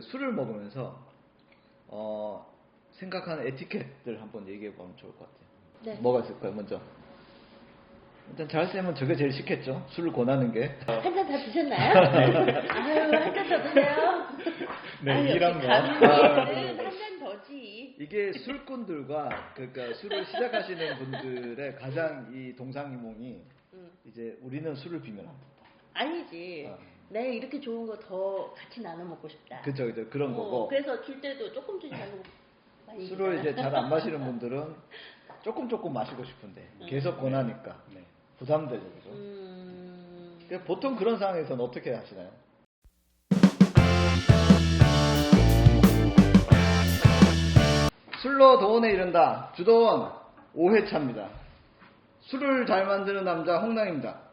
술을 먹으면서 생각하는 에티켓들 한번 얘기해 보면 좋을 것 같아요. 네. 뭐가 있을까요? 먼저 일단 잘쌤은 저게 제일 쉽겠죠. 술을 권하는 게. 한 잔 다 드셨나요? 아유, 한 잔 더 드세요. 네, 아유, 이런 거. 감독님은 한 잔 더지. 이게 술꾼들과 그러니까 술을 시작하시는 분들의 가장 이 동상이몽이 이제 우리는 술을 비면합니다. 아니지. 내 이렇게 좋은 거 더 같이 나눠 먹고 싶다. 그쵸 그런 거고. 그래서 줄 때도 조금 주지 말고 많이 술을 주잖아. 이제 잘 안 마시는 분들은 조금 마시고 싶은데 계속 권하니까 네. 부담되죠, 그죠? 그러니까 보통 그런 상황에서는 어떻게 하시나요? 술로 도원에 이른다. 주도원 5회차입니다. 술을 잘 만드는 남자 홍랑입니다.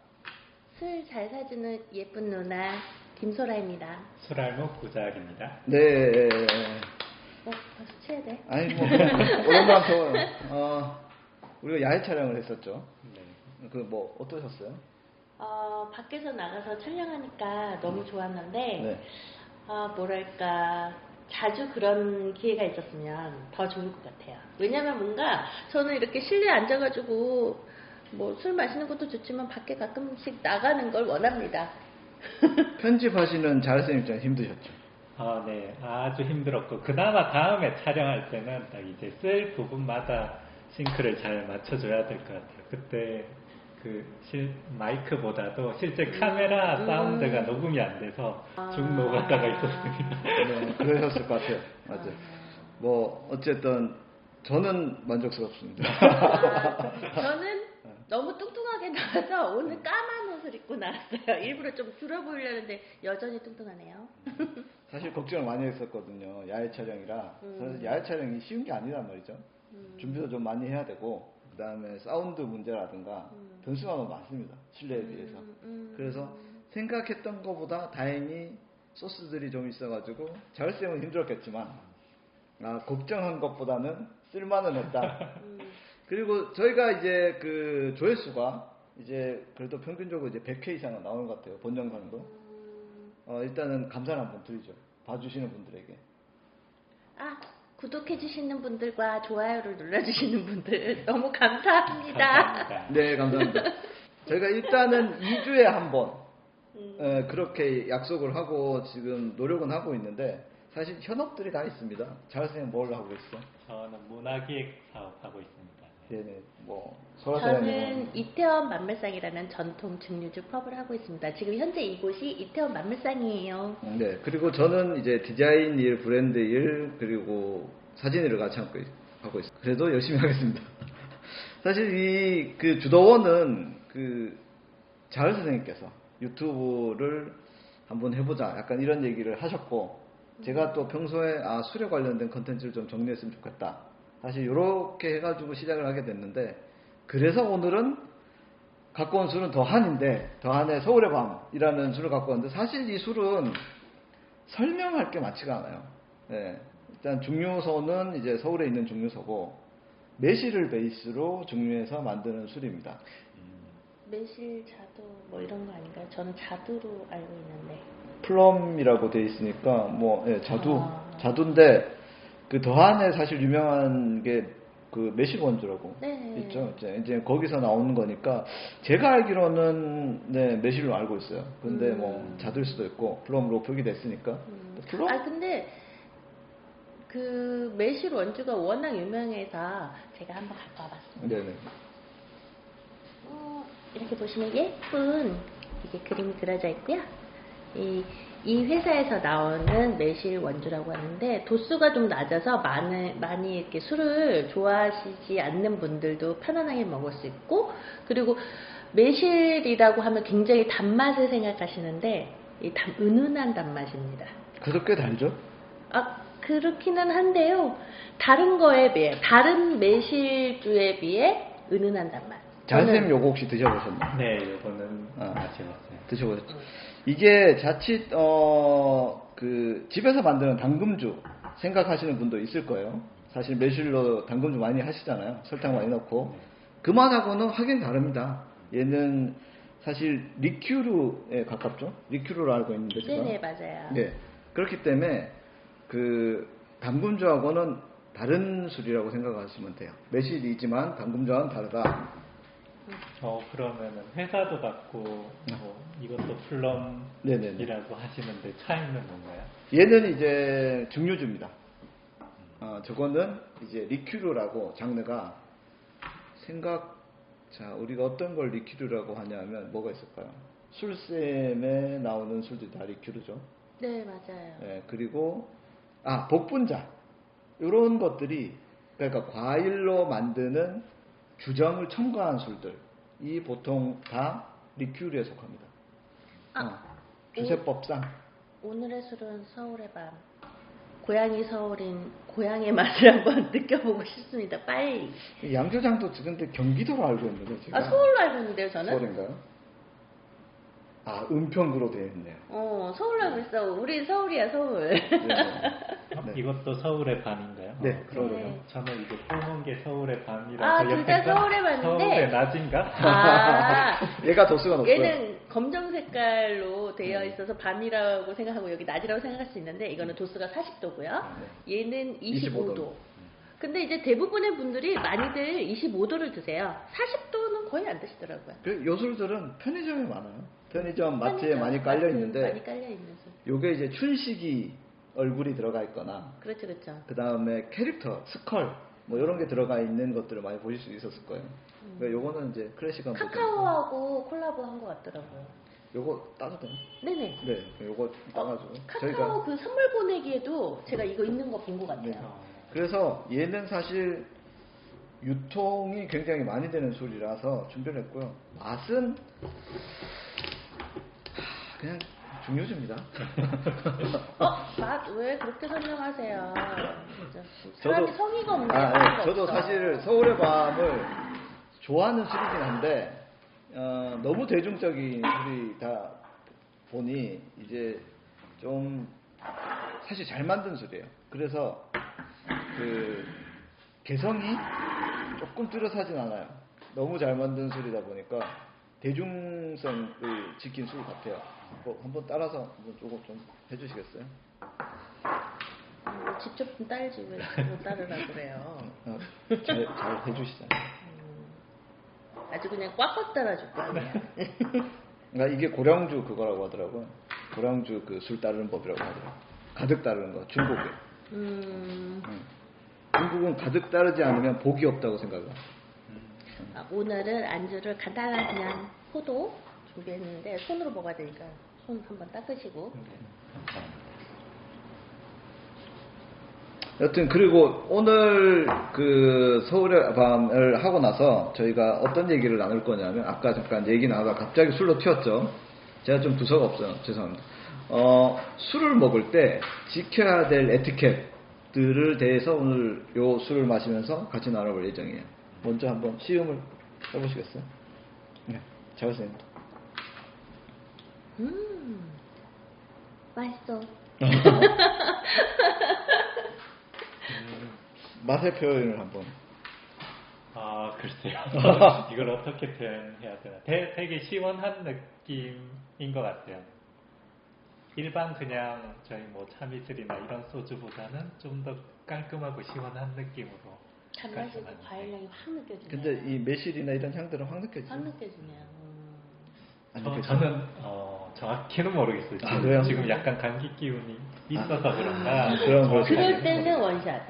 술 잘 사주는 예쁜 누나 김소라입니다. 술알목 구자학입니다. 네. 벌써 취해야 돼? 아니 뭐 오랜만부터 우리가 야외 촬영을 했었죠. 네. 그 뭐 어떠셨어요? 밖에서 나가서 촬영하니까 너무 좋았는데 네. 뭐랄까 자주 그런 기회가 있었으면 더 좋을 것 같아요. 왜냐면 뭔가 저는 이렇게 실내에 앉아가지고 뭐 술 마시는 것도 좋지만 밖에 가끔씩 나가는 걸 원합니다. 편집하시는 자르쌤 입장 힘드셨죠? 네. 아주 힘들었고, 그나마 다음에 촬영할 때는 딱 이제 쓸 부분마다 싱크를 잘 맞춰줘야 될 것 같아요. 그때 마이크보다도 실제 카메라 사운드가 녹음이 안 돼서 죽 녹았다가 있었습니다. 네, 그러셨을 것 같아요. 맞아요. 뭐 어쨌든 저는 만족스럽습니다. 저는 너무 뚱뚱하게 나와서 오늘 까만 옷을 입고 나왔어요. 일부러 좀 줄어 보이려는데 여전히 뚱뚱하네요. 사실 걱정을 많이 했었거든요. 야외 촬영이라. 사실 야외 촬영이 쉬운 게 아니란 말이죠. 준비도 좀 많이 해야 되고, 그 다음에 사운드 문제라든가 변수가 너무 많습니다. 실내에 비해서. 그래서 생각했던 것보다 다행히 소스들이 좀 있어가지고 자율쌤은 힘들었겠지만 걱정한 것보다는 쓸만은 했다. 그리고 저희가 이제 그 조회수가 이제 그래도 평균적으로 이제 100회 이상은 나오는 것 같아요. 본 영상도. 일단은 감사를 한번 드리죠. 봐주시는 분들에게. 구독해주시는 분들과 좋아요를 눌러주시는 분들 너무 감사합니다. 감사합니다. 네, 감사합니다. 저희가 일단은 2주에 한 번 그렇게 약속을 하고 지금 노력은 하고 있는데 사실 현업들이 다 있습니다. 자율쌤은 뭘 하고 있어? 저는 문화기획 사업하고 있습니다. 네네, 뭐 저는 이태원 만물상이라는 전통 증류주 펍을 하고 있습니다. 지금 현재 이곳이 이태원 만물상이에요. 네, 그리고 저는 이제 디자인 일, 브랜드 일, 그리고 사진 일을 같이 하고 있어요. 그래도 열심히 하겠습니다. 사실 그 주도원은 자율 선생님께서 유튜브를 한번 해보자, 약간 이런 얘기를 하셨고, 제가 또 평소에 술에 관련된 컨텐츠를 좀 정리했으면 좋겠다. 사실 이렇게 해가지고 시작을 하게 됐는데, 그래서 오늘은 갖고 온 술은 더한인데, 더한의 서울의 밤이라는 술을 갖고 왔는데, 사실 이 술은 설명할 게 많지가 않아요. 네. 일단 증류소는 이제 서울에 있는 증류소고, 매실을 베이스로 증류해서 만드는 술입니다. 매실, 자두 뭐 이런 거 아닌가요? 저는 자두로 알고 있는데. 플럼이라고 돼 있으니까 자두인데 그 더한에 사실 유명한 게 그 매실 원주라고 있죠. 이제 거기서 나오는 거니까 제가 알기로는 매실로 알고 있어요. 근데 뭐 자두일 수도 있고 플럼으로 표기됐으니까. 플럼? 근데 그 매실 원주가 워낙 유명해서 제가 한번 갖고 와봤습니다. 네네. 이렇게 보시면 예쁜 이게 그림이 그려져 있고요. 이 회사에서 나오는 매실 원주라고 하는데 도수가 좀 낮아서 많이 이렇게 술을 좋아하시지 않는 분들도 편안하게 먹을 수 있고, 그리고 매실이라고 하면 굉장히 단맛을 생각하시는데 은은한 단맛입니다. 그렇게 달죠? 그렇기는 한데요. 다른 거에 비해, 다른 매실주에 비해 은은한 단맛. 자연쌤 요거 혹시 드셔보셨나요? 네, 이거는 마셔봤어요. 드셔보셨죠? 이게 자칫 집에서 만드는 당금주 생각하시는 분도 있을 거예요. 사실 매실로 당금주 많이 하시잖아요. 설탕 많이 넣고. 그 맛하고는 확연히 다릅니다. 얘는 사실 리큐르에 가깝죠. 리큐르로 알고 있는데 제가. 네네, 맞아요. 네. 그렇기 때문에 그 담금주하고는 다른 술이라고 생각하시면 돼요. 매실이지만 담금주와는 다르다. 그러면은 회사도 같고 뭐 이것도 네네네. 플럼이라고 하시는데 차이는 뭔가요? 얘는 이제 증류주입니다. 저거는 이제 리큐르라고 장르가 자, 우리가 어떤 걸 리큐르라고 하냐면 뭐가 있을까요? 술샘에 나오는 술들이 다 리큐르죠. 네, 맞아요. 네, 그리고 복분자 이런 것들이 그러니까 과일로 만드는 주정을 첨가한 술들 이 보통 다 리큐르에 속합니다. 주세법상 오늘의 술은 서울의 밤. 고향이 서울인 고향의 맛을 한번 느껴보고 싶습니다. 빨리. 양조장도 근데 경기도로 알고 있는데 제가 서울로 알고 있는데요, 저는? 서울인가요? 은평구로 되어 있네요. 서울로 알고 있어. 우리 서울이야, 서울. 네. 이것도 서울의 밤인가요? 네, 그러네요. 네. 저는 이제 뽑은 게 서울의 밤이라서 둘 다 서울의 밤인데? 서울의 낮인가? 얘가 도수가 높고요. 얘는 검정 색깔로 되어 있어서 밤이라고 생각하고 여기 낮이라고 생각할 수 있는데 이거는 도수가 40도고요. 얘는 25도. 근데 이제 대부분의 분들이 많이들 25도를 드세요. 40도는 거의 안 드시더라고요. 그 요술들은 편의점에 많아요. 편의점 마트에 많이 깔려 있는데 많이 깔려 있는 술. 요게 이제 춘식이 얼굴이 들어가 있거나 그렇죠, 그렇죠. 그 다음에 캐릭터, 스컬 뭐 이런 게 들어가 있는 것들을 많이 보실 수 있었을 거예요. 그러니까 요거는 이제 클래식한 카카오하고 콜라보한 것 같더라고요. 요거 따도 돼요? 네네. 네, 요거 따가지고 카카오 그 선물 보내기에도 제가 이거 있는 거 본 것 같아요. 네. 그래서 얘는 사실 유통이 굉장히 많이 되는 술이라서 준비를 했고요. 맛은 그냥 중요주입니다. 맛 왜 그렇게 설명하세요? 진짜. 사람이 성의가 없네요. 네. 저도 사실 서울의 밤을 좋아하는 술이긴 한데 너무 대중적인 술이다 보니 이제 좀 사실 잘 만든 술이에요. 그래서 그 개성이 조금 뚜렷하진 않아요. 너무 잘 만든 술이다 보니까 대중성을 지킨 술 같아요. 한번 따라서 조금 좀 해주시겠어요? 직접 좀 따르지 왜 못 따르라 그래요. 잘 해주시잖아요. 아주 그냥 꽉꽉 따라줄 거 아니야. 그러니까 이게 고량주 그거라고 하더라고요. 고량주 그 술 따르는 법이라고 하더라고요. 가득 따르는 거 중국에. 중국은 가득 따르지 않으면 복이 없다고 생각해요. 오늘은 안주를 간단한 그냥 포도 준비했는데 손으로 먹어야 되니까 손 한번 닦으시고. 여튼 그리고 오늘 그 서울의 밤을 하고 나서 저희가 어떤 얘기를 나눌 거냐면 아까 잠깐 얘기 나가다 갑자기 술로 튀었죠. 제가 좀 두서가 없어요. 죄송합니다. 술을 먹을 때 지켜야 될 에티켓들을 대해서 오늘 요 술을 마시면서 같이 나눠볼 예정이에요. 먼저 한번 시음을 해보시겠어요? 네, 잘하세요. 맛있어. 맛의 표현을 한번. 글쎄요. 이걸 어떻게 표현해야 되나. 되게 시원한 느낌인 것 같아요. 일반 그냥 저희 뭐 참이슬이나 이런 소주보다는 좀 더 깔끔하고 시원한 느낌으로. 단맛이고 과일향이 확 느껴지네요. 근데 이 매실이나 이런 향들은 확 느껴지죠. 확 느껴지네요. 저는 정확히는 모르겠어요. 그래요? 지금 약간 감기 기운이 있어서 그런가. 그럴 때는 원샷.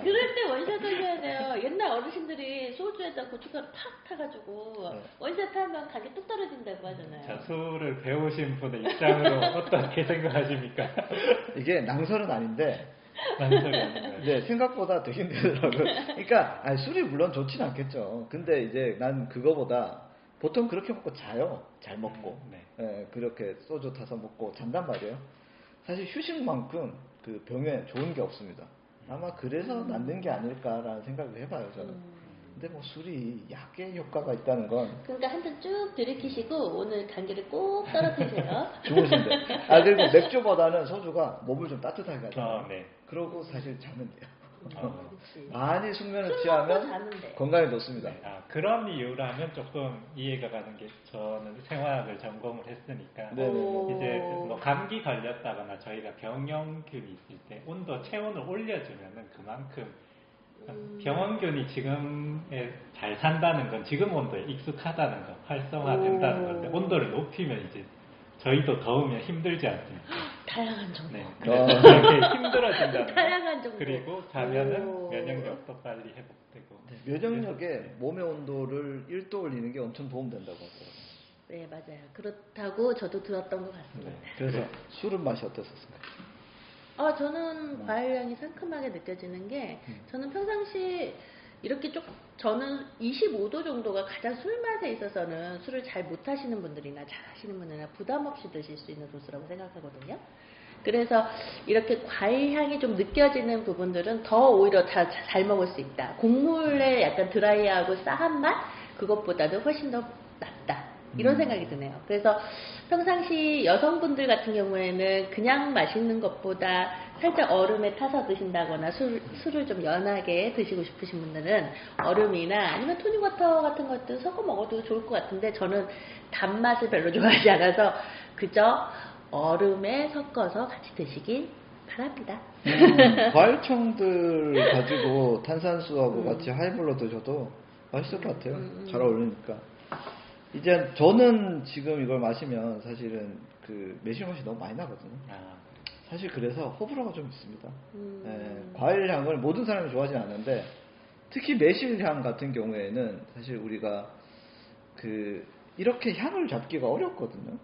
그럴 때 원샷 하셔야 돼요. 옛날 어르신들이 소주에다 고춧가루 팍 타가지고 원샷 하면 각이 뚝 떨어진다고 하잖아요. 자, 술을 배우신 분의 입장으로 어떻게 생각하십니까? 이게 낭설은 아닌데 낭설이 아닌가요? 네, 생각보다 되게 힘들더라고요. 그러니까 술이 물론 좋진 않겠죠. 근데 이제 난 그거보다 보통 그렇게 먹고 자요. 잘 먹고. 네, 그렇게 소주 타서 먹고 잔단 말이에요. 사실 휴식만큼 그 병에 좋은 게 없습니다. 아마 그래서 낫는 게 아닐까라는 생각을 해봐요, 저는. 근데 뭐 술이 약의 효과가 있다는 건. 그러니까 한 잔 쭉 들이키시고 오늘 감기를 꼭 떨어뜨리세요. 주무신데. 그리고 맥주보다는 소주가 몸을 좀 따뜻하게 하잖아요. 네. 그러고 사실 자면 돼요. 그치. 많이 숙면을 술 먹고 취하면 자는데. 건강에 좋습니다. 네, 그런 이유라면 조금 이해가 가는 게 저는 생화학을 전공을 했으니까 네. 이제 뭐 감기 걸렸다거나 저희가 병원균이 있을 때 체온을 올려주면은 그만큼 병원균이 지금에 잘 산다는 건 지금 온도에 익숙하다는 거, 활성화된다는 건데 온도를 높이면 이제 저희도 더우면 힘들지 않습니까? 다양한 정보. 네, 그래서 그렇게 힘들어진다는 다양한 거. 정보. 그리고 자면은 오. 면역력도 빨리 회복되고. 면역력에 몸의 온도를 1도 올리는 게 엄청 도움된다고 하더라고요. 네, 맞아요. 그렇다고 저도 들었던 것 같습니다. 네. 그래서 술은 맛이 어땠었을까요? 저는 과일 향이 상큼하게 느껴지는 게 저는 평상시 이렇게 저는 25도 정도가 가장 술 맛에 있어서는 술을 잘 못하시는 분들이나 잘 하시는 분들이나 부담 없이 드실 수 있는 도수라고 생각하거든요. 그래서 이렇게 과일 향이 좀 느껴지는 부분들은 더 오히려 잘 먹을 수 있다. 곡물의 약간 드라이하고 싸한 맛 그것보다도 훨씬 더 낫다. 이런 생각이 드네요. 그래서 평상시 여성분들 같은 경우에는 그냥 마시는 것보다 살짝 얼음에 타서 드신다거나 술을 좀 연하게 드시고 싶으신 분들은 얼음이나 아니면 토닉워터 같은 것도 섞어 먹어도 좋을 것 같은데 저는 단맛을 별로 좋아하지 않아서 그저 얼음에 섞어서 같이 드시길 바랍니다. 과일청들 가지고 탄산수하고 같이 하이볼로 드셔도 맛있을 것 같아요. 잘 어울리니까. 이제 저는 지금 이걸 마시면 사실은 그 매실맛이 너무 많이 나거든요. 사실 그래서 호불호가 좀 있습니다. 과일 향을 모든 사람이 좋아하지 않는데 특히 매실향 같은 경우에는 사실 우리가 이렇게 향을 잡기가 어렵거든요.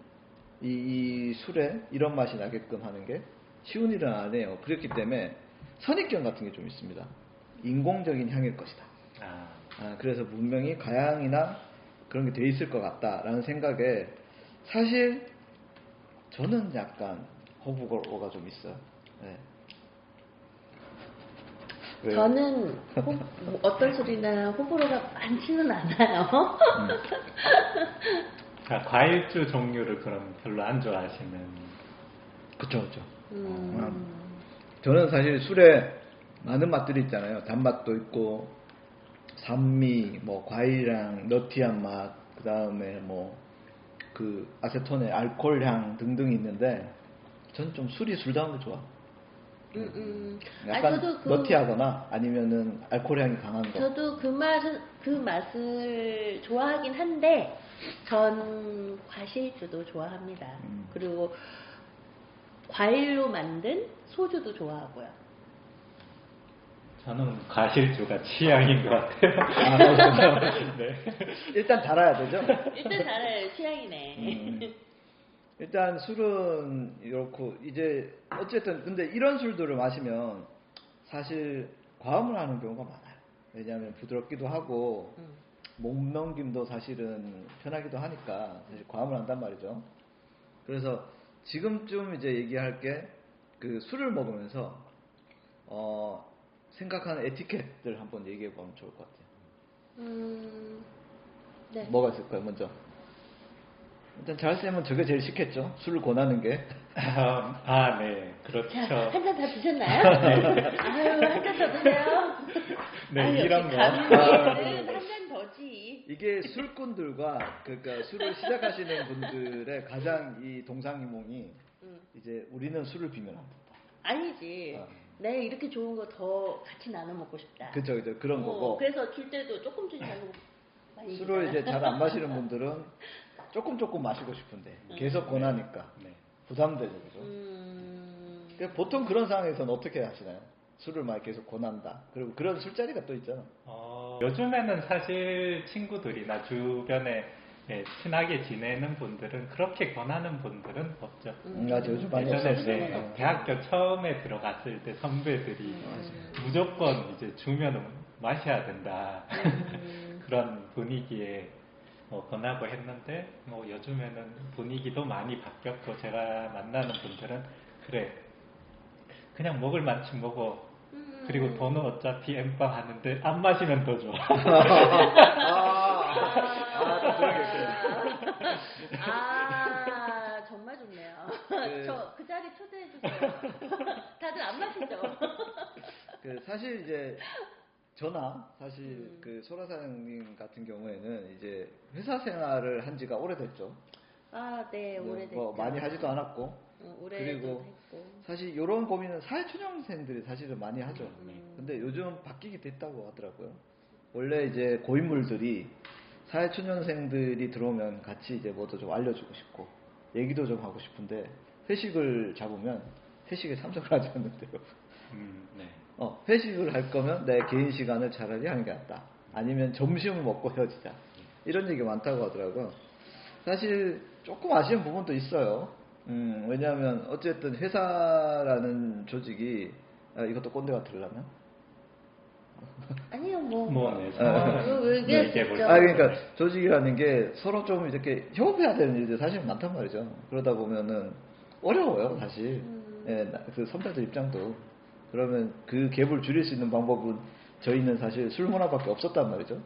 이 술에 이런 맛이 나게끔 하는 게 쉬운 일은 아니에요. 그렇기 때문에 선입견 같은 게 좀 있습니다. 인공적인 향일 것이다. 그래서 분명히 가향이나 그런 게 돼 있을 것 같다라는 생각에 사실 저는 약간 호불호가 좀 있어요. 네. 왜요? 저는 어떤 술이나 호불호가 많지는 않아요. 과일주 종류를 그럼 별로 안 좋아하시는. 그쵸. 저는 사실 술에 많은 맛들이 있잖아요. 단맛도 있고 산미, 뭐 과일향, 너티한 맛, 그 다음에 그 아세톤의 알코올향 등등이 있는데 전 좀 술이 술다운 게 좋아. 약간 저도 너티하거나 아니면은 알코올향이 강한 거. 저도 그 맛을 좋아하긴 한데 전 과실주도 좋아합니다. 그리고 과일로 만든 소주도 좋아하고요. 저는 과실주가 취향인 것 같아요. 네. 일단 달아야 되죠? 일단 달아요. 취향이네. 일단 술은 이렇고 이제 어쨌든 근데 이런 술들을 마시면 사실 과음을 하는 경우가 많아요. 왜냐하면 부드럽기도 하고 목넘김도 사실은 편하기도 하니까 사실 과음을 한단 말이죠. 그래서 지금쯤 이제 얘기할 게 그 술을 먹으면서 생각하는 에티켓들 한번 얘기해 보면 좋을 것 같아요. 네. 뭐가 있을까요? 먼저 일단 잘쌤은 저게 제일 쉽겠죠. 술을 권하는 게. 네, 그렇죠. 한 잔 다 드셨나요? 아유, 한 잔 더 드세요. 네, 이런 거. 한 잔 더지. 이게 술꾼들과 그러니까 술을 시작하시는 분들의 가장 이 동상이몽이 이제 우리는 술을 비면한다. 아니지. 네, 이렇게 좋은 거 더 같이 나눠 먹고 싶다. 그죠, 그런 거고. 그래서 줄 때도 조금 주지 말고 많이 술을 주잖아. 이제 잘 안 마시는 분들은 조금 마시고 싶은데 계속 권하니까 부담되죠, 그죠? 그러니까 보통 그런 상황에서는 어떻게 하시나요? 술을 막 계속 권한다. 그리고 그런 술자리가 또 있잖아. 요즘에는 사실 친구들이나 주변에 친하게 지내는 분들은 그렇게 권하는 분들은 없죠. 맞아, 요즘 많이 예전에 없어졌어요. 대학교 처음에 들어갔을 때 선배들이 무조건 이제 주면은 마셔야 된다. 그런 분위기에 권하고 했는데 요즘에는 분위기도 많이 바뀌었고 제가 만나는 분들은 그래 그냥 먹을 만큼 먹어. 그리고 돈은 어차피 엠빵 하는데 안 마시면 더 좋아. 정말 좋네요. 저 그 자리 초대해 주세요. 다들 안 마시죠? 그 사실 이제 저나 사실 그 소라 사장님 같은 경우에는 이제 회사 생활을 한 지가 오래됐죠. 아, 네, 오래됐죠. 뭐 많이 하지도 않았고. 오래도 그리고 했고. 사실 이런 고민은 사회초년생들이 사실은 많이 하죠. 근데 요즘 바뀌게 됐다고 하더라고요. 원래 이제 고인물들이 사회초년생들이 들어오면 같이 이제 뭐도 좀 알려주고 싶고 얘기도 좀 하고 싶은데 회식을 잡으면 회식에 참석을 하지 않는데요. 네. 회식을 할 거면 내 개인 시간을 차라리 하는 게 낫다. 아니면 점심을 먹고 헤어지자. 이런 얘기가 많다고 하더라고요. 사실 조금 아쉬운 부분도 있어요. 왜냐하면 어쨌든 회사라는 조직이 이것도 꼰대가 들으려면 아니요, 뭐. 네. 얘기할 수 있죠. 그러니까 조직이라는 게 서로 좀 이렇게 협업해야 되는 일들이 사실 많단 말이죠. 그러다 보면은 어려워요, 사실. 예, 그 선배들 입장도. 그러면 그 갭을 줄일 수 있는 방법은 저희는 사실 술 문화밖에 없었단 말이죠.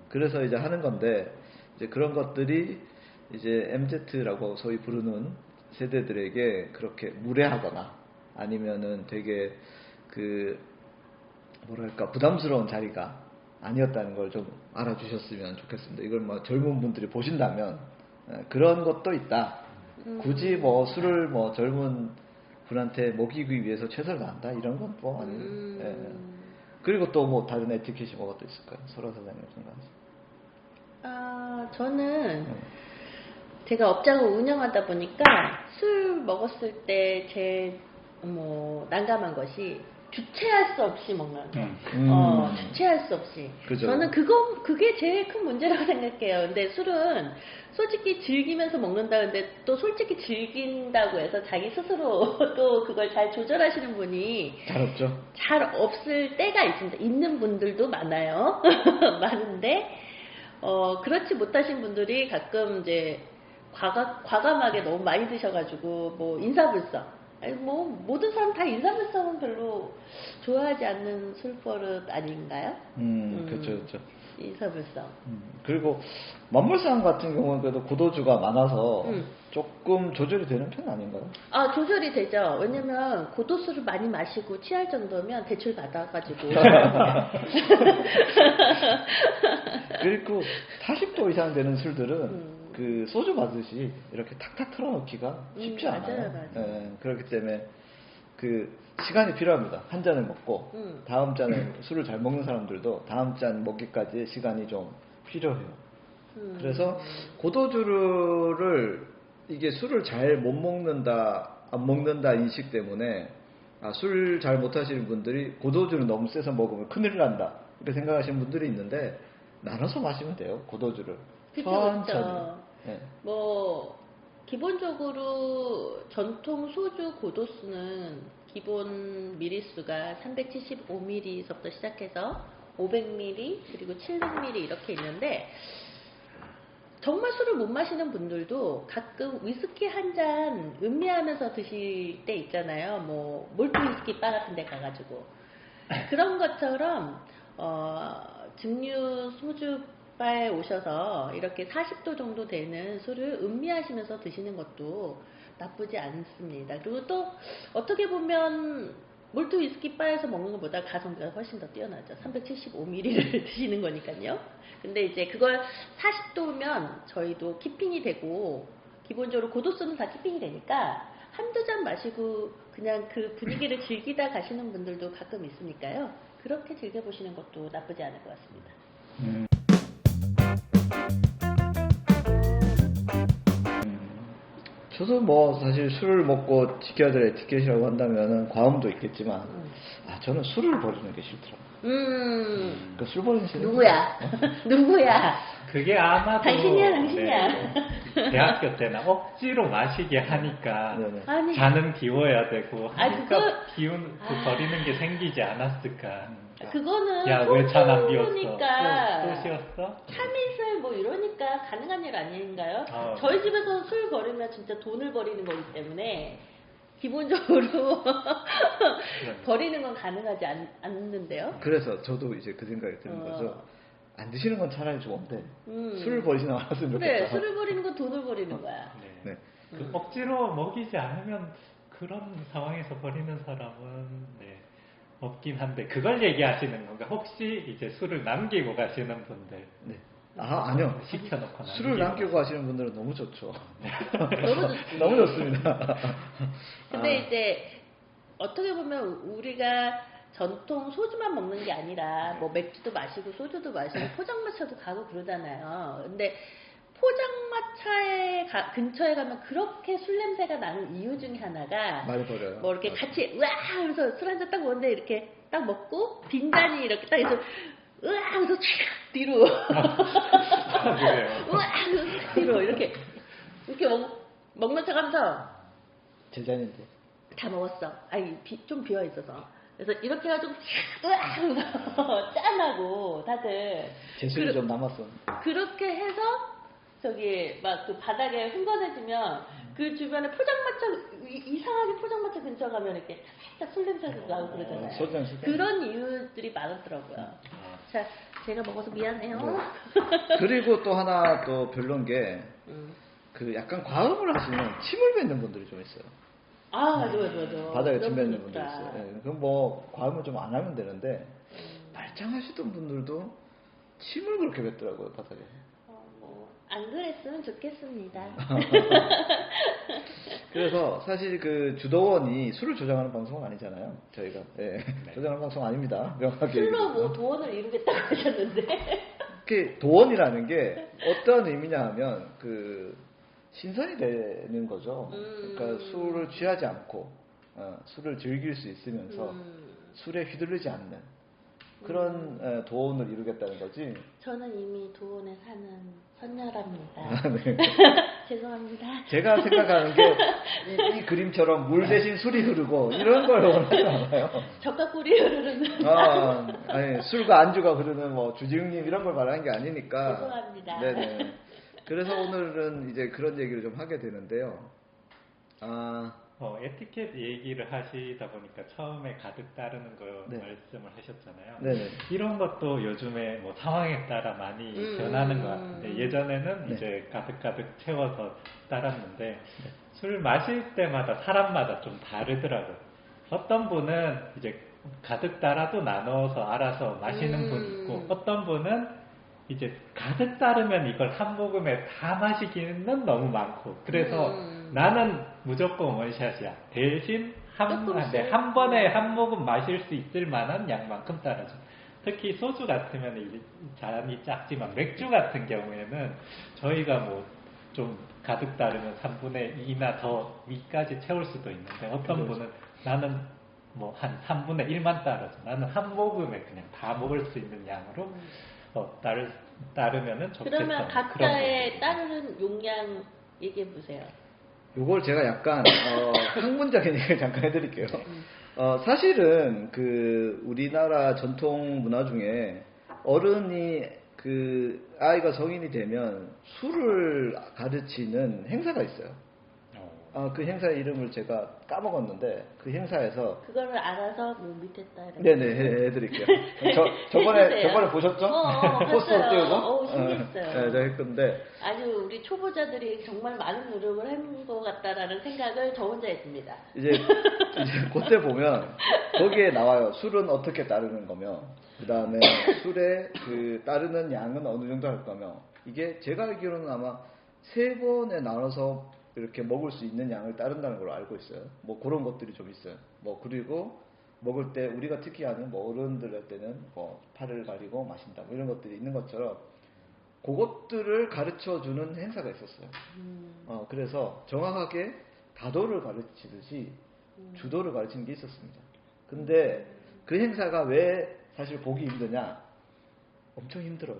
그래서 이제 하는 건데, 이제 그런 것들이 이제 MZ라고 소위 부르는 세대들에게 그렇게 무례하거나 아니면은 되게 그 뭐랄까 부담스러운 자리가 아니었다는 걸 좀 알아주셨으면 좋겠습니다. 이걸 뭐 젊은 분들이 보신다면 그런 것도 있다. 굳이 뭐 술을 뭐 젊은 분한테 먹이기 위해서 최선을 다한다 이런 건 뭐 아니에요. 예. 그리고 또 뭐 다른 에티켓이 뭐가 또 있을까요? 소라 사장님 생각하세요? 저는 제가 업장을 운영하다 보니까 술 먹었을 때 제 난감한 것이 주체할 수 없이 먹는 거. 주체할 수 없이. 그죠. 저는 그게 제일 큰 문제라고 생각해요. 근데 술은 솔직히 즐기면서 먹는다. 근데 또 솔직히 즐긴다고 해서 자기 스스로 또 그걸 잘 조절하시는 분이 잘 없죠. 잘 없을 때가 있습니다. 있는 분들도 많아요. 많은데, 그렇지 못하신 분들이 가끔 이제 과감하게 너무 많이 드셔가지고, 뭐, 인사불성. 아니, 뭐, 모든 사람 다 인사불성은 별로 좋아하지 않는 술버릇 아닌가요? 그렇죠, 그렇죠. 인사불성. 그리고 만물상 같은 경우는 그래도 고도주가 많아서 조금 조절이 되는 편 아닌가요? 조절이 되죠. 왜냐면 고도수를 많이 마시고 취할 정도면 대출 받아가지고. 그리고 40도 이상 되는 술들은 그 소주 마듯이 이렇게 탁탁 털어넣기가 쉽지 않아요. 맞아요. 예, 그렇기 때문에 그 시간이 필요합니다. 한 잔을 먹고 다음 잔을 술을 잘 먹는 사람들도 다음 잔 먹기까지 시간이 좀 필요해요. 그래서 고도주를 이게 술을 잘 못 먹는다, 안 먹는다 인식 때문에 술 잘 못하시는 분들이 고도주는 너무 세서 먹으면 큰일 난다 이렇게 생각하시는 분들이 있는데 나눠서 마시면 돼요. 고도주를 천천히. 네. 뭐 기본적으로 전통 소주 고도수는 기본 미리수가 375ml서부터 시작해서 500ml 그리고 700ml 이렇게 있는데 정말 술을 못 마시는 분들도 가끔 위스키 한 잔 음미하면서 드실 때 있잖아요. 뭐 몰트 위스키 바 같은 데 가가지고 그런 것처럼 증류 소주 바에 오셔서 이렇게 40도 정도 되는 술을 음미하시면서 드시는 것도 나쁘지 않습니다. 그리고 또 어떻게 보면 몰트 위스키 바에서 먹는 것보다 가성비가 훨씬 더 뛰어나죠. 375ml를 드시는 거니까요. 근데 이제 그걸 40도면 저희도 키핑이 되고 기본적으로 고도수는 다 키핑이 되니까 한두 잔 마시고 그냥 그 분위기를 즐기다 가시는 분들도 가끔 있으니까요. 그렇게 즐겨보시는 것도 나쁘지 않을 것 같습니다. 저도 뭐 사실 술을 먹고 지켜야 될 에티켓이라고 한다면은 과음도 있겠지만 저는 술을 버리는 게 싫더라고요. 그 술 버리는 게 누구야? 누구야? 그게 아마도 당신이야. 네, 대학교 때나 억지로 마시게 하니까 네네. 아니. 잔은 비워야 되고 하니까 그거- 버리는 게 생기지 않았을까. 그거는 야, 왜 잔 안 비웠어? 소주니까 또 쉬었어? 참이슬 뭐 이러니까 가능한 일 아닌가요? 아, 저희 집에서 술 버리면 진짜 돈을 버리는 거기 때문에 기본적으로 버리는 건 가능하지 않는데요. 그래서 저도 이제 그 생각이 드는 거죠. 안 드시는 건 차라리 좋은데 술을 버리지 않았으면 좋겠다. 그래, 술을 버리는 건 돈을 버리는 거야. 네. 네. 억지로 먹이지 않으면 그런 상황에서 버리는 사람은 없긴 한데 그걸 얘기하시는 건가? 혹시 이제 술을 남기고 가시는 분들 네. 아, 아니요. 시켜놓고 술을 남기고 가시는 분들은 너무 좋죠. 너무 좋지. 너무 좋습니다. 근데 이제 어떻게 보면 우리가 전통 소주만 먹는 게 아니라 뭐 맥주도 마시고 소주도 마시고 포장마차도 가고 그러잖아요. 근데 포장마차에 근처에 가면 그렇게 술 냄새가 나는 이유 중에 하나가 많이 버려요. 뭐 이렇게 같이 으아 하면서 술 한잔 딱 먹는데 이렇게 딱 먹고 빈잔이 이렇게 딱 해서 으아 하면서 촥 뒤로 그래요. 으아 하면서 뒤로 이렇게 먹는 척하면서 제 잔인데. 다 먹었어. 아니 좀 비어 있어서. 그래서 이렇게 해가지고 으아 하면서 짠하고 다들 제 술이 좀 남았어. 그렇게 해서 저기 막 그 바닥에 흥건해지면 그 주변에 포장마차 이상하게 포장마차 근처 가면 이렇게 살짝 술 냄새가 나고 그러잖아요. 소주잔. 그런 이유들이 많았더라고요. 자, 제가 먹어서 미안해요. 그리고 또 하나 또 별론 게 음. 그 약간 과음을 하시면 침을 뱉는 분들이 좀 있어요. 아, 맞아. 바닥에 침 그런 뱉는 분 분들이 있다. 있어요. 예, 그럼 뭐 과음을 좀 안 하면 되는데 말짱하시던 분들도 침을 그렇게 뱉더라고요, 바닥에. 안 그랬으면 좋겠습니다. 그래서 사실 그 주도원이 술을 조장하는 방송은 아니잖아요. 저희가 조장하는 방송 아닙니다. 명확하게. 술로 얘기해서. 뭐 도원을 이루겠다고 하셨는데. 그 도원이라는 게 어떤 의미냐 하면 그 신선이 되는 거죠. 그러니까 술을 취하지 않고 술을 즐길 수 있으면서 술에 휘둘리지 않는 그런 도원을 이루겠다는 거지. 저는 이미 도원에 사는 선녀랍니다. 네. 죄송합니다. 제가 생각하는 게 이 그림처럼 물 대신 술이 흐르고 이런 걸 원하지 않아요. 젓가락꿀이 흐르는. 아니 술과 안주가 흐르는 뭐 주지웅님 이런 걸 말하는 게 아니니까. 죄송합니다. 네네. 그래서 오늘은 이제 그런 얘기를 좀 하게 되는데요. 에티켓 얘기를 하시다 보니까 처음에 가득 따르는 거 네. 말씀을 하셨잖아요. 네네. 이런 것도 요즘에 뭐 상황에 따라 많이 변하는 것 같은데 예전에는 네. 이제 가득 채워서 따랐는데 술 마실 때마다 사람마다 좀 다르더라고요. 어떤 분은 이제 가득 따라도 나눠서 알아서 마시는 분 있고 어떤 분은 이제 가득 따르면 이걸 한 모금에 다 마시기는 너무 많고 그래서 나는 무조건 원샷이야. 대신 한 번에 한 모금 마실 수 있을 만한 양만큼 따라줘. 특히 소주 같으면 이제 잔이 작지만 맥주 같은 경우에는 저희가 뭐 좀 가득 따르면 3분의 2나 더 위까지 채울 수도 있는데 어떤 분은 나는 뭐 한 3분의 1만 따라줘. 나는 한 모금에 그냥 다 먹을 수 있는 양으로 따르면은 좋겠다. 그러면 각자의 따르는 용량 얘기해 보세요. 요걸 제가 약간 학문적인 얘기를 잠깐 해드릴게요. 사실은 그 우리나라 전통 문화 중에 어른이 그 아이가 성인이 되면 술을 가르치는 행사가 있어요. 그 행사의 이름을 제가 까먹었는데 그 행사에서 그거를 알아서 뭐 밑에다 이렇게. 네네 해드릴게요. 저번에 보셨죠? 포스터 띄우고 신기했어요. 네, 했건데 아주 우리 초보자들이 정말 많은 노력을 한 것 같다라는 생각을 저 혼자 했습니다. 이제 그때 보면 거기에 나와요. 술은 어떻게 따르는 거며 그 다음에 술에 그 따르는 양은 어느 정도 할 거며 이게 제가 알기로는 아마 3번에 나눠서 이렇게 먹을 수 있는 양을 따른다는 걸로 알고 있어요. 뭐 그런 것들이 좀 있어요. 뭐 그리고 먹을 때 우리가 특히 아는 뭐 어른들 할 때는 뭐 팔을 가리고 마신다 뭐 이런 것들이 있는 것처럼 그것들을 가르쳐 주는 행사가 있었어요. 그래서 정확하게 다도를 가르치듯이 주도를 가르치는 게 있었습니다. 근데 그 행사가 왜 사실 보기 힘드냐? 엄청 힘들어요.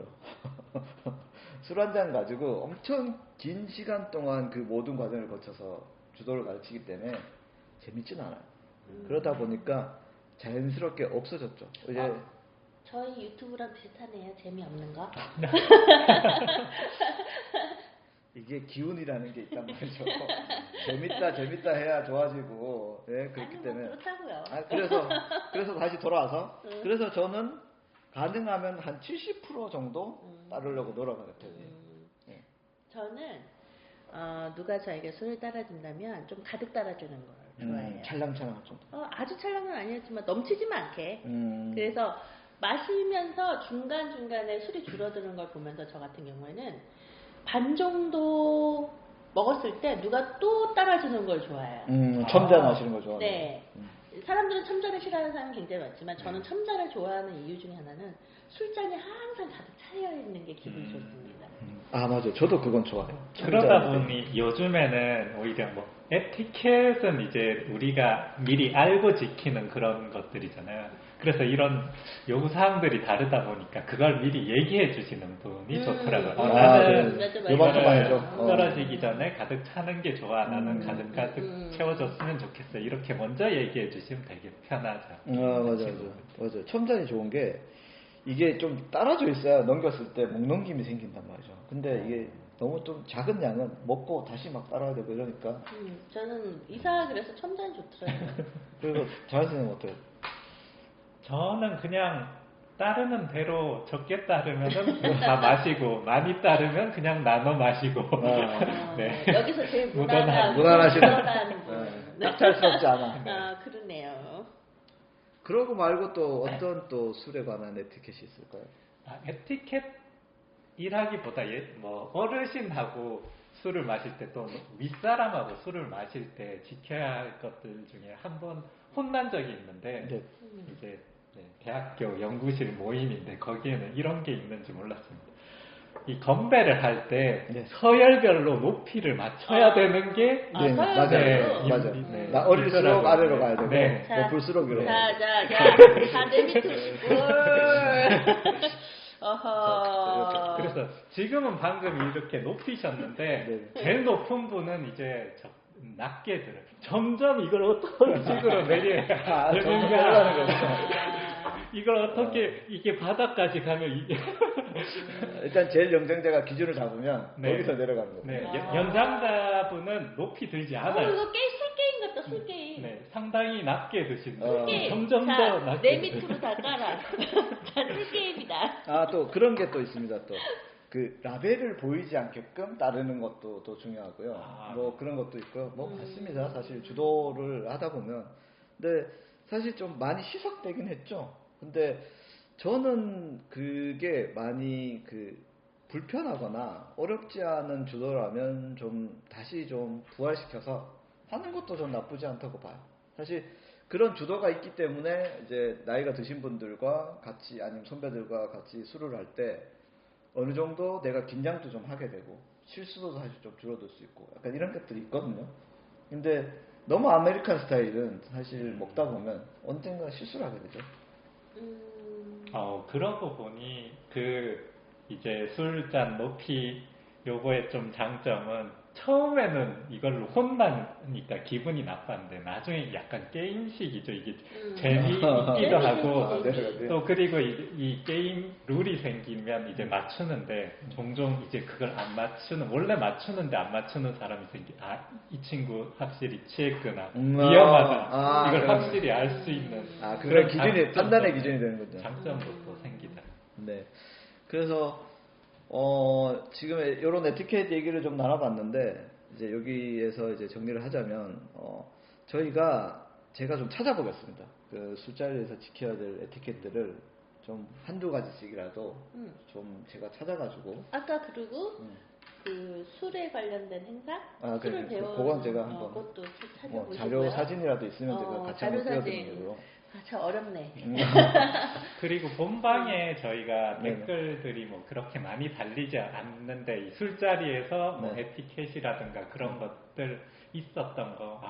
술 한 잔 가지고 엄청 긴 시간 동안 그 모든 과정을 거쳐서 주도를 가르치기 때문에 재밌진 않아요. 그러다 보니까 자연스럽게 없어졌죠. 이제 저희 유튜브랑 비슷하네요. 재미없는 거. 이게 기운이라는 게 있단 말이죠. 재밌다 해야 좋아지고, 그렇기 때문에. 그렇다고요. 그래서 다시 돌아와서, 그래서 저는 가능하면 한 70% 정도 따르려고 노력하는 편이에요. 저는 누가 저에게 술을 따라준다면 좀 가득 따라주는 걸 좋아해요. 찰랑찰랑 좀. 아주 찰랑은 아니었지만 넘치지만 않게. 음. 그래서 마시면서 중간중간에 술이 줄어드는 걸 보면서 저 같은 경우에는 반 정도 먹었을 때 누가 또 따라주는 걸 좋아해요. 첨잔하시는 거 좋아해요. 네. 사람들은 첨자를 싫어하는 사람이 굉장히 많지만 저는 첨자를 좋아하는 이유 중에 하나는 술잔이 항상 가득 차여 있는 게 기분이 좋습니다. 아, 맞아요. 저도 그건 좋아해요. 그러다 첨자할 때. 보니 요즘에는 오히려 뭐 에티켓은 이제 우리가 미리 알고 지키는 그런 것들이잖아요. 그래서 이런 요구사항들이 다르다 보니까 그걸 미리 얘기해 주시는 분이 좋더라고요. 나는 맞아, 맞아. 요만큼 이거를 아니죠. 떨어지기 전에 가득 차는 게 좋아. 나는 가득 채워줬으면 좋겠어. 이렇게 먼저 얘기해 주시면 되게 편하죠. 맞아요. 첨잔이 좋은 게 이게 좀 따라져 있어야 넘겼을 때 목 넘김이 생긴단 말이죠. 근데 이게 너무 좀 작은 양은 먹고 다시 막 따라야 되고 이러니까. 저는 이상하게 그래서 첨잔이 좋더라고요. 그리고 자연스러운 어때요? 저는 그냥 따르는 대로 적게 따르면은 다 마시고 많이 따르면 그냥 나눠 마시고. 네. 여기서 제일 무난하시네. 무난한 분. 딱탈스럽지 않아. 그러네요. 그러고 말고 또 어떤 또 술에 관한 에티켓이 있을까요? 에티켓이라기보다 뭐 어르신하고 술을 마실 때 또 윗사람하고 술을 마실 때 지켜야 할 것들 중에 한 번 혼난 적이 있는데 네. 이제 대학교 연구실 모임인데 거기에는 이런 게 있는지 몰랐습니다. 이 건배를 할 때 네. 서열별로 높이를 맞춰야 되는 게 네, 맞아요. 맞아요. 나 어릴수록 아래로 가야 되고 네. 높을수록 위로. 다내 밑으로. 어허. 그래서 지금은 방금 이렇게 높이셨는데 제일 높은 분은 이제 낮게 들어요. 점점 이걸 어떤 식으로 내려야 점점 올라가는 거죠. 이걸 어떻게 이게 바닥까지 가면 이게 일단 제일 영장자가 기준을 잡으면 네. 거기서 내려가는 거예요. 네, 연장자분은 높이 들지 않아요. 이거 술 게임 같다, 술 게임. 네, 상당히 낮게 드시는 술 게임. 점점 더 낮게 내 밑으로 다 깔아. 술 게임이다. 또 그런 게 또 있습니다. 또 그 라벨을 보이지 않게끔 따르는 것도 또 중요하고요. 뭐 그런 것도 있고요. 뭐 맞습니다. 사실 주도를 하다 보면. 근데 사실 좀 많이 희석되긴 했죠. 근데 저는 그게 많이 불편하거나 어렵지 않은 주도라면 좀 다시 좀 부활시켜서 하는 것도 좀 나쁘지 않다고 봐요. 사실 그런 주도가 있기 때문에 이제 나이가 드신 분들과 같이 아니면 선배들과 같이 술을 할 때 어느 정도 내가 긴장도 좀 하게 되고 실수도 사실 좀 줄어들 수 있고 약간 이런 것들이 있거든요. 근데 너무 아메리칸 스타일은 사실 먹다 보면 언젠가 실수를 하게 되죠. 그러고 보니 이제 술잔 높이 요거의 좀 장점은 처음에는 이걸로 혼나니까 기분이 나빴는데 나중에 약간 게임식이죠. 이게 재미있기도 하고 또 그리고 이 게임 룰이 생기면 이제 맞추는데 종종 이제 그걸 안 맞추는 원래 맞추는데 안 맞추는 사람이 이 친구 확실히 취했구나 위험하다 이걸 확실히 알 수 있는 그런 기준이 판단의 기준이 되는 거죠. 장점도 또 생기다. 네. 그래서 지금 이런 에티켓 얘기를 좀 나눠봤는데 이제 여기에서 이제 정리를 하자면 제가 좀 찾아보겠습니다. 그 술자리에서 지켜야 될 에티켓들을 좀 한두 가지씩이라도 좀 제가 찾아가지고 아까 그리고 그 술에 관련된 행사 술을 배우는 그건 제가 한번 그것도 찾아보시고요. 자료 사진이라도 있으면 제가 같이 한번 띄워드리는 걸로. 참 어렵네. 그리고 본방에 저희가 댓글들이 뭐 그렇게 많이 달리지 않는데 이 술자리에서 뭐 에티켓이라든가 그런 것들 있었던 거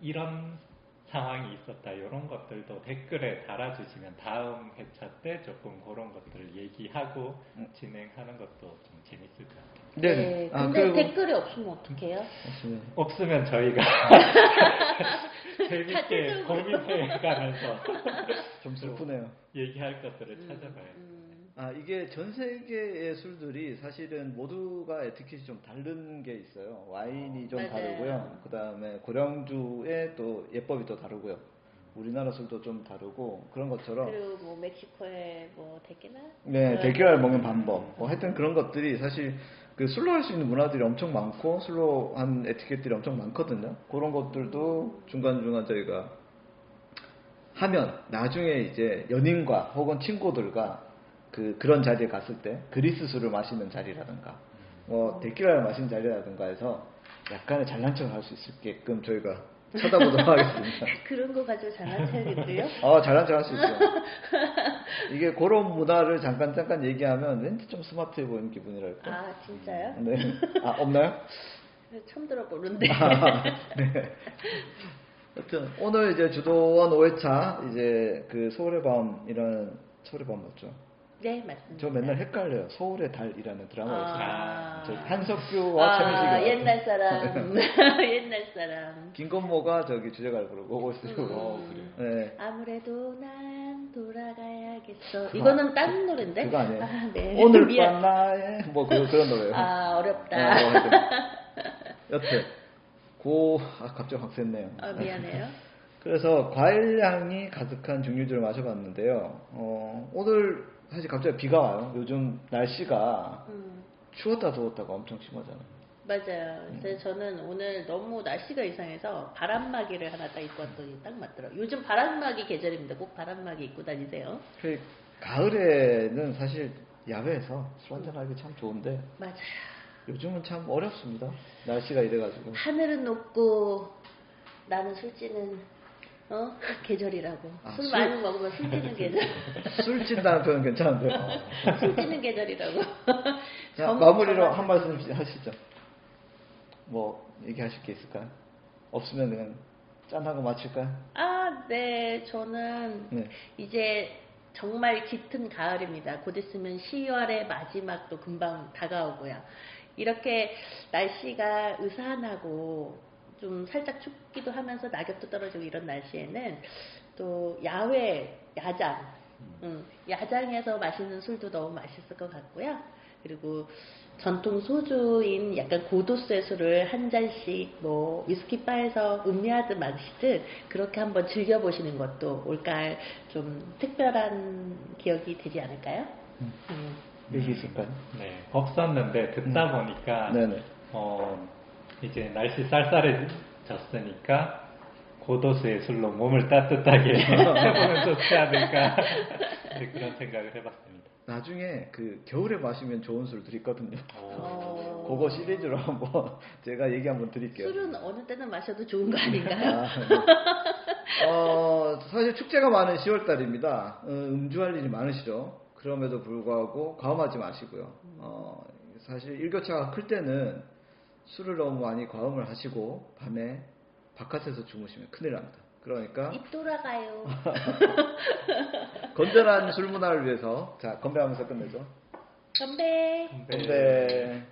이런 상황이 있었다 이런 것들도 댓글에 달아주시면 다음 회차 때 조금 그런 것들을 얘기하고 진행하는 것도 좀 재밌을 것 같아요. 네. 근데 댓글이 없으면 어떡해요? 없으면 저희가 재밌게 고민해가면서 좀 슬프네요. 얘기할 것들을 찾아봐요. 이게 전 세계의 술들이 사실은 모두가 에티켓이 좀 다른 게 있어요. 와인이 좀 맞아요. 다르고요. 그 다음에 고량주의 또 예법이 또 다르고요. 우리나라 술도 좀 다르고 그런 것처럼. 그리고 뭐 멕시코의 뭐 데킬라? 네, 데킬라를 먹는 방법. 하여튼 그런 것들이 사실 그 술로 할 수 있는 문화들이 엄청 많고 술로 한 에티켓들이 엄청 많거든요. 그런 것들도 중간중간 저희가 하면 나중에 이제 연인과 혹은 친구들과 그런 자리에 갔을 때 그리스 술을 마시는 자리라든가 뭐 데킬라를 마시는 자리라든가 해서 약간의 잘난 척을 할 수 있게끔 저희가 쳐다보도록 하겠습니다. 그런 거 가지고 장난쳐야겠어요? 잘난 척 할 수 있죠. 이게 그런 문화를 잠깐 얘기하면 왠지 좀 스마트해 보이는 기분이랄까. 아, 진짜요? 네. 없나요? 처음 들어보는데. 네. 하여튼 오늘 이제 주도원 5회차 이제 그 서울의 밤이라는 서울의 밤 맞죠? 네, 맞습니다. 저 맨날 헷갈려요. 서울의 달이라는 드라마가 아. 있어요. 한석규와 최민식이 옛날 사람. 옛날 사람. 김건모가 저기 주제가를 부르고 그거 쓰고. 네. 아무래도 난 돌아가야겠어. 이거는 다른 노래인데? 그거 아니에요? 아, 네. 오늘 미안. 밤 나의 뭐 그런 노래예요. 어렵다. 하여튼. 여튼 갑자기 확 샜네요. 미안해요. 그래서 과일향이 가득한 증류주를 마셔봤는데요. 오늘 사실 갑자기 비가 와요. 요즘 날씨가 추웠다 더웠다가 엄청 심하잖아요. 맞아요. 그래서 저는 오늘 너무 날씨가 이상해서 바람막이를 하나 딱 입고 왔더니 딱 맞더라고요. 요즘 바람막이 계절입니다. 꼭 바람막이 입고 다니세요. 가을에는 사실 야외에서 술 한잔하기 참 좋은데 맞아요. 요즘은 참 어렵습니다. 날씨가 이래가지고. 하늘은 높고 나는 술찌는 계절이라고. 술 많이 먹으면 술찌는 계절. 술 찐다는 표현 괜찮은데요. 술찌는 계절이라고. 자, 마무리로 한 말씀 하시죠. 뭐 얘기하실 게 있을까요? 없으면 그냥 짠하고 마칠까요? 네. 저는 이제 정말 짙은 가을입니다. 곧 있으면 10월의 마지막도 금방 다가오고요. 이렇게 날씨가 으산하고 좀 살짝 춥기도 하면서 낙엽도 떨어지고 이런 날씨에는 또 야장에서 마시는 술도 너무 맛있을 것 같고요. 그리고 전통 소주인 약간 고도수의 술을 한 잔씩 뭐 위스키 바에서 음미하듯 마시듯 그렇게 한번 즐겨보시는 것도 올가을 좀 특별한 기억이 되지 않을까요? 얘기 있을까요? 네, 없었는데 듣다 보니까 네네. 이제 날씨 쌀쌀해졌으니까 고도수의 술로 몸을 따뜻하게 해보면 좋지 않을까 네, 그런 생각을 해봤습니다. 나중에 겨울에 마시면 좋은 술들 있거든요. 오. 그거 시리즈로 한번 제가 얘기 한번 드릴게요. 술은 어느 때는 마셔도 좋은 거 아닌가요? 네. 사실 축제가 많은 10월달입니다. 음주할 일이 많으시죠. 그럼에도 불구하고 과음하지 마시고요. 사실 일교차가 클 때는 술을 너무 많이 과음을 하시고 밤에 바깥에서 주무시면 큰일 납니다. 그러니까 입 돌아가요. 건전한 술 문화를 위해서 자 건배하면서 끝내죠. 건배. 건배.